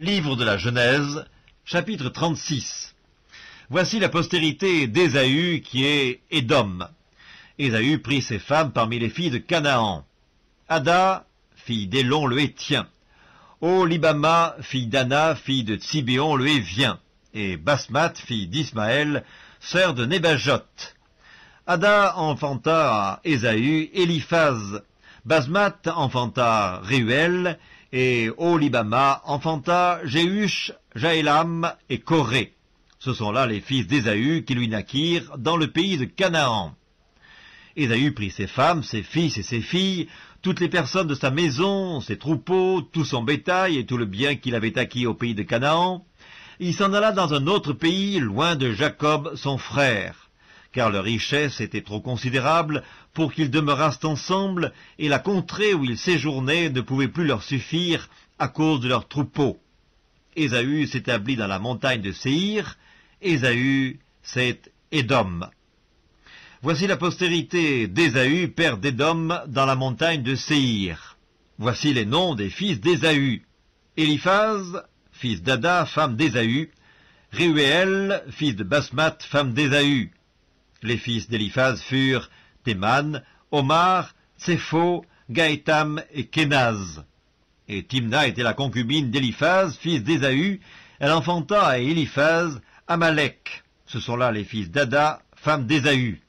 Livre de la Genèse, chapitre 36. Voici la postérité d'Ésaü qui est Édom. Ésaü prit ses femmes parmi les filles de Canaan. Ada, fille d'Élon le Hétien. Oholibama, fille d'Anna, fille de Tsibéon le Hévien. Et Basmat, fille d'Ismaël, sœur de Nébajot. Ada enfanta à Ésaü Éliphaz. Basmat enfanta Réuel, et Oholibama enfanta Jéhush, Jaélam et Coré. Ce sont là les fils d'Ésaü qui lui naquirent dans le pays de Canaan. Ésaü prit ses femmes, ses fils et ses filles, toutes les personnes de sa maison, ses troupeaux, tout son bétail et tout le bien qu'il avait acquis au pays de Canaan. Il s'en alla dans un autre pays, loin de Jacob, son frère, car leur richesse était trop considérable pour qu'ils demeurassent ensemble, et la contrée où ils séjournaient ne pouvait plus leur suffire à cause de leurs troupeaux. Ésaü s'établit dans la montagne de Séhir. Ésaü, c'est Édom. Voici la postérité d'Ésaü, père d'Édom, dans la montagne de Séhir. Voici les noms des fils d'Ésaü. Éliphaz, fils d'Ada, femme d'Ésaü. Réuel, fils de Basmat, femme d'Ésaü. Les fils d'Éliphaz furent Théman, Omar, Tsépho, Gaétam et Kénaz. Et Timna était la concubine d'Éliphaz, fils d'Ésaü. Elle enfanta à Éliphaz Amalek. Ce sont là les fils d'Ada, femme d'Ésaü.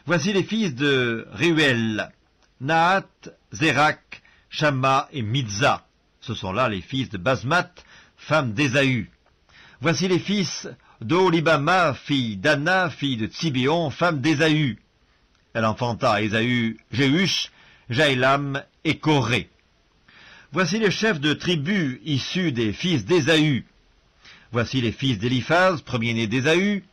Voici les fils de Réuel, Nahat, Zérak, Shamma et Midza. Ce sont là les fils de Basmat, femme d'Ésaü. Voici les fils d'Oholibama, fille d'Anna, fille de Tsibéon, femme d'Ésaü. Elle enfanta à Ésaü Jéhush, Jaélam et Coré. Voici les chefs de tribus issus des fils d'Ésaü. Voici les fils d'Éliphaz, premier-né d'Ésaü,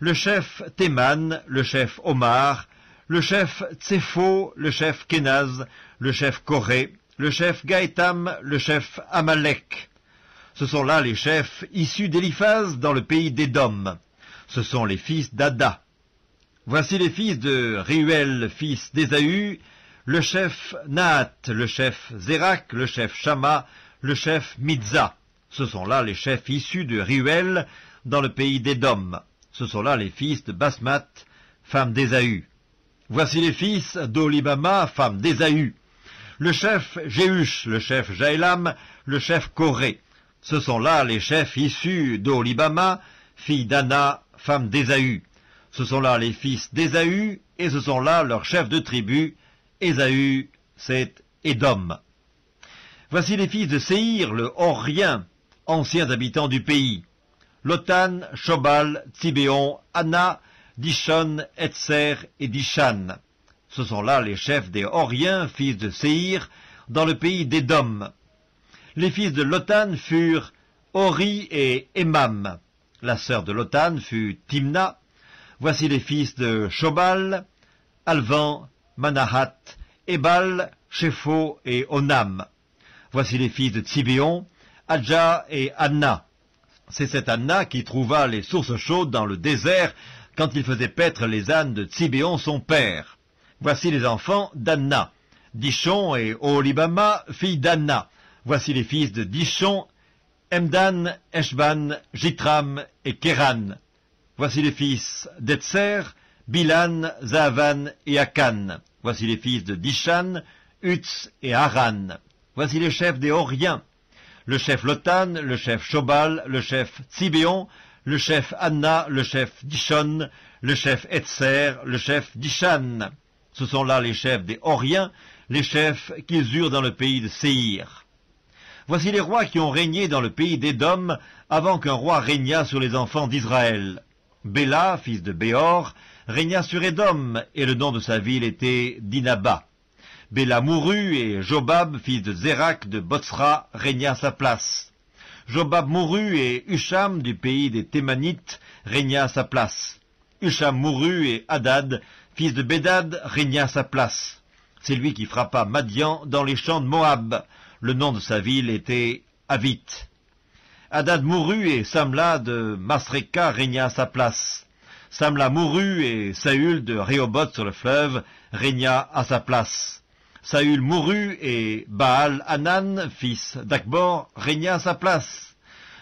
le chef Théman, le chef Omar, le chef Tsépho, le chef Kénaz, le chef Coré, le chef Gaétam, le chef Amalek. Ce sont là les chefs issus d'Éliphaz dans le pays d'Édom. Ce sont les fils d'Ada. Voici les fils de Réuel, fils d'Ésaü, le chef Nahat, le chef Zérak, le chef Shamma, le chef Midza. Ce sont là les chefs issus de Réuel dans le pays d'Édom. Ce sont là les fils de Basmat, femme d'Ésaü. Voici les fils d'Oholibama, femme d'Ésaü. Le chef Jéhush, le chef Jaélam, le chef Coré. Ce sont là les chefs issus d'Oholibama, fille d'Anna, femme d'Ésaü. Ce sont là les fils d'Ésaü, et ce sont là leurs chefs de tribu. Ésaü, c'est Édom. Voici les fils de Séhir, le Horien, anciens habitants du pays. Lotan, Shobal, Tsibéon, Anna, Dishon, Etser et Dishan. Ce sont là les chefs des Horiens, fils de Séhir, dans le pays d'Édom. Les fils de Lotan furent Hori et Emam. La sœur de Lotan fut Timna. Voici les fils de Shobal, Alvan, Manahat, Ebal, Shépho et Onam. Voici les fils de Tsibéon, Adja et Anna. C'est cette Anna qui trouva les sources chaudes dans le désert quand il faisait paître les ânes de Tsibéon son père. Voici les enfants d'Anna, Dishon et Oholibama, fille d'Anna. Voici les fils de Dishon, Emdan, Eshban, Jitram et Kéran. Voici les fils d'Etser, Bilan, Zaavan et Akan. Voici les fils de Dishan, Utz et Haran. Voici les chefs des Horiens. Le chef Lotan, le chef Shobal, le chef Tsibéon, le chef Anna, le chef Dishon, le chef Etser, le chef Dishan. Ce sont là les chefs des Horiens, les chefs qu'ils eurent dans le pays de Séhir. Voici les rois qui ont régné dans le pays d'Édom avant qu'un roi régnât sur les enfants d'Israël. Béla, fils de Béor, régna sur Édom, et le nom de sa ville était Dinaba. Béla mourut, et Jobab, fils de Zérak de Botsra, régna à sa place. Jobab mourut, et Husham, du pays des Thémanites, régna à sa place. Husham mourut, et Hadad, fils de Bédad, régna à sa place. C'est lui qui frappa Madian dans les champs de Moab. Le nom de sa ville était Avit. Hadad mourut, et Samla de Masreka régna à sa place. Samla mourut, et Saül de Rehoboth sur le fleuve régna à sa place. Saül mourut et Baal-Hanan, fils d'Akbor, régna à sa place.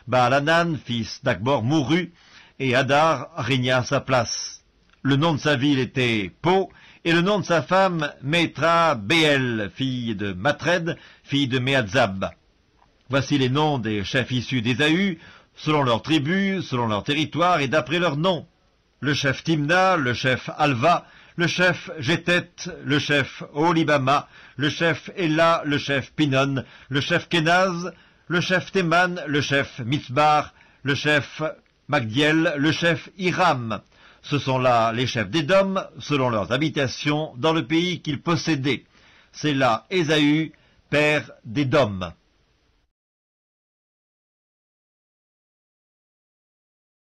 Baal-Hanan, fils d'Akbor, mourut et Hadar régna à sa place. Le nom de sa ville était Po, et le nom de sa femme Métra-Béel, fille de Matred, fille de Méadzab. Voici les noms des chefs issus d'Ésaü, selon leurs tribus, selon leur territoire et d'après leurs noms. Le chef Timna, le chef Alva, le chef Jétet, le chef Olibama, le chef Ella, le chef Pinon, le chef Kenaz, le chef Théman, le chef Mitzbar, le chef Magdiel, le chef Hiram. Ce sont là les chefs d'Édom, selon leurs habitations, dans le pays qu'ils possédaient. C'est là Ésaü, père d'Édom.